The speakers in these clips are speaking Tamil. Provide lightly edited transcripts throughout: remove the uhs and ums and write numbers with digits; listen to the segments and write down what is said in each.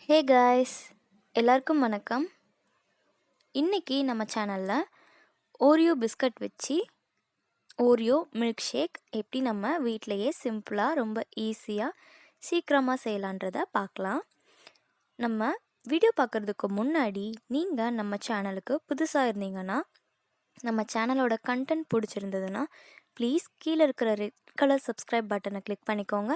ஹே காய்ஸ், எல்லாருக்கும் வணக்கம். இன்றைக்கி நம்ம சேனலில் ஓரியோ பிஸ்கட் வச்சு ஓரியோ மில்க் ஷேக் எப்படி நம்ம வீட்டிலையே சிம்பிளாக ரொம்ப ஈஸியாக சீக்கிரமாக செய்யலான்றதை பார்க்கலாம். நம்ம வீடியோ பார்க்குறதுக்கு முன்னாடி நீங்கள் நம்ம சேனலுக்கு புதுசாக இருந்தீங்கன்னா, நம்ம சேனலோட கண்டென்ட் பிடிச்சிருந்ததுன்னா ப்ளீஸ் கீழே இருக்கிற ரெட் கலர் சப்ஸ்கிரைப் பட்டனை கிளிக் பண்ணிக்கோங்க.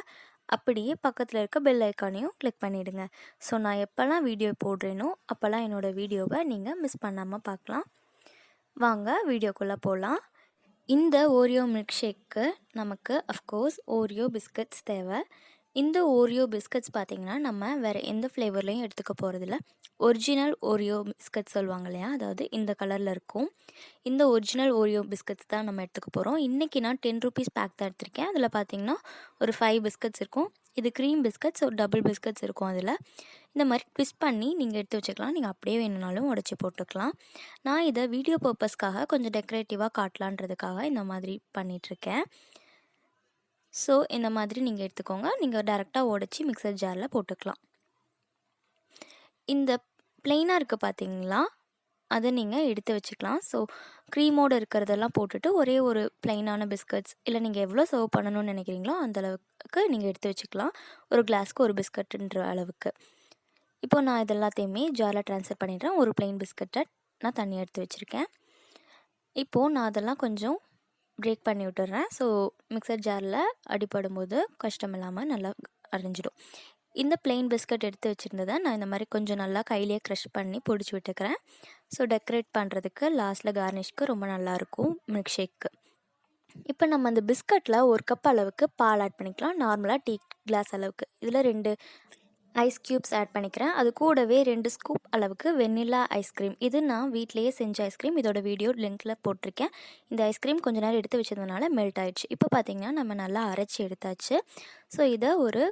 அப்படியே பக்கத்தில் இருக்க பெல் ஐக்கானையும் கிளிக் பண்ணிவிடுங்க. ஸோ நான் எப்போல்லாம் வீடியோ போடுறேனோ அப்போல்லாம் என்னோடய வீடியோவை நீங்கள் மிஸ் பண்ணாமல் பார்க்கலாம். வாங்க வீடியோக்குள்ளே போகலாம். இந்த ஓரியோ மில்க் ஷேக்கு நமக்கு அஃப்கோர்ஸ் ஓரியோ பிஸ்கட்ஸ் தேவை. இந்த ஓரியோ பிஸ்கட்ஸ் பார்த்திங்கன்னா நம்ம வேறு எந்த ஃப்ளேவர்லேயும் எடுத்துக்க போகிறதில்ல. ஒரிஜினல் ஓரியோ பிஸ்கட் சொல்லுவாங்க இல்லையா, அதாவது இந்த கலரில் இருக்கும். இந்த ஒரிஜினல் ஓரியோ பிஸ்கட்ஸ் தான் நம்ம எடுத்துக்க போகிறோம். இன்றைக்கி நான் 10 ருபீஸ் பேக் தான் எடுத்திருக்கேன். அதில் பார்த்திங்கன்னா ஒரு 5 பிஸ்கட்ஸ் இருக்கும். இது க்ரீம் பிஸ்கட்ஸ், ஒரு டபுள் பிஸ்கட்ஸ் இருக்கும். அதில் இந்த மாதிரி ட்விஸ்ட் பண்ணி நீங்கள் எடுத்து வச்சுக்கலாம். நீங்கள் அப்படியே வேணுனாலும் உடச்சி போட்டுக்கலாம். நான் இதை வீடியோ பர்பஸ்க்காக கொஞ்சம் டெக்கரேட்டிவாக காட்டலான்றதுக்காக இந்த மாதிரி பண்ணிகிட்ருக்கேன். ஸோ இந்த மாதிரி நீங்கள் எடுத்துக்கோங்க. நீங்கள் டைரெக்டாக உடச்சி மிக்சர் ஜாரில் போட்டுக்கலாம். இந்த ப்ளெயினாக இருக்குது பார்த்தீங்களா, அதை நீங்கள் எடுத்து வச்சுக்கலாம். ஸோ க்ரீமோடு இருக்கிறதெல்லாம் போட்டுட்டு ஒரே ஒரு ப்ளெயினான பிஸ்கட்ஸ், இல்லை நீங்கள் எவ்வளோ சர்வ் பண்ணணும்னு நினைக்கிறீங்களோ அந்தளவுக்கு நீங்கள் எடுத்து வச்சுக்கலாம். ஒரு கிளாஸ்க்கு ஒரு பிஸ்கட்டுன்ற அளவுக்கு. இப்போ நான் இது எல்லாத்தையுமே ஜாரில் ட்ரான்ஸ்ஃபர் பண்ணிடுறேன். ஒரு ப்ளெயின் பிஸ்கட்டை நான் தனியாக எடுத்து வச்சுருக்கேன். இப்போது நான் அதெல்லாம் கொஞ்சம் பிரேக் பண்ணி விட்டுறேன். ஸோ மிக்சர் ஜாரில் அடிப்படும் போது கஷ்டம் இல்லாமல் நல்லா அரைஞ்சிடும். இந்த ப்ளெயின் பிஸ்கட் எடுத்து வச்சுருந்ததை நான் இந்த மாதிரி கொஞ்சம் நல்லா கையிலேயே க்ரஷ் பண்ணி பிடிச்சி விட்டுக்கிறேன். ஸோ டெக்கரேட் பண்ணுறதுக்கு லாஸ்ட்டில் கார்னிஷ்க்கு ரொம்ப நல்லாயிருக்கும் மில்க் ஷேக்கு. இப்போ நம்ம அந்த பிஸ்கட்டில் 1 கப் அளவுக்கு பால் ஆட் பண்ணிக்கலாம். நார்மலாக டீ கிளாஸ் அளவுக்கு. இதில் 2 ஐஸ் க்யூப்ஸ் ஆட் பண்ணிக்கிறேன். அது கூடவே 2 ஸ்கூப் அளவுக்கு வெண்ணிலா ஐஸ்கிரீம். இது நான் வீட்டிலையே செஞ்ச ஐஸ்கிரீம். இதோட வீடியோ லிங்க்கில் போட்டிருக்கேன். இந்த ஐஸ்கிரீம் கொஞ்சம் நேரம் எடுத்து வச்சதுனால மெல்ட் ஆயிடுச்சு. இப்போ பார்த்திங்கன்னா நம்ம நல்லா அரைச்சி எடுத்தாச்சு. ஸோ இதை ஒரு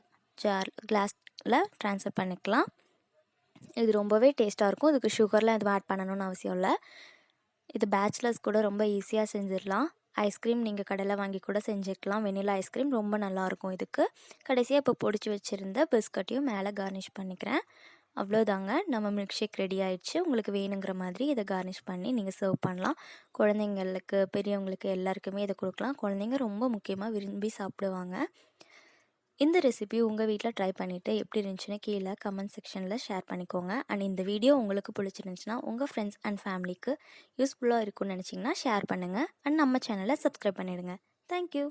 கிளாஸில் ட்ரான்ஸ்ஃபர் பண்ணிக்கலாம். இது ரொம்பவே டேஸ்ட்டாக இருக்கும். இதுக்கு சுகர்லாம் எதுவும் ஆட் பண்ணணும்னு அவசியம் இல்லை. இது பேச்சுலர்ஸ் கூட ரொம்ப ஈஸியாக செஞ்சிடலாம். ஐஸ்கிரீம் நீங்கள் கடையில் வாங்கி கூட செஞ்சுக்கலாம். வெனிலா ஐஸ்கிரீம் ரொம்ப நல்லாயிருக்கும் இதுக்கு. கடைசியாக இப்போ பொடிச்சு வச்சுருந்த பிஸ்கட்டையும் மேலே கார்னிஷ் பண்ணிக்கிறேன். அவ்வளோதாங்க, நம்ம மில்க் ஷேக் ரெடி ஆயிடுச்சு. உங்களுக்கு வேணுங்கிற மாதிரி இதை கார்னிஷ் பண்ணி நீங்கள் சர்வ் பண்ணலாம். குழந்தைங்களுக்கு, பெரியவங்களுக்கு எல்லாருக்குமே இதை கொடுக்கலாம். குழந்தைங்க ரொம்ப முக்கியமாக விரும்பி சாப்பிடுவாங்க. இந்த ரெசிபி உங்கள் வீட்டில் ட்ரை பண்ணிவிட்டு எப்படி இருந்துச்சுன்னு கீழே கமெண்ட் செக்ஷனில் ஷேர் பண்ணிக்கோங்க. அண்ட் இந்த வீடியோ உங்களுக்கு பிடிச்சிருந்துச்சுன்னா உங்கள் ஃப்ரெண்ட்ஸ் அண்ட் ஃபேமிலிக்கு யூஸ்ஃபுல்லாக இருக்கும்னு நினச்சிங்கன்னா ஷேர் பண்ணுங்கள். அண்ட் நம்ம சேனலை சப்ஸ்கிரைப் பண்ணிவிடுங்க. தேங்க்யூ.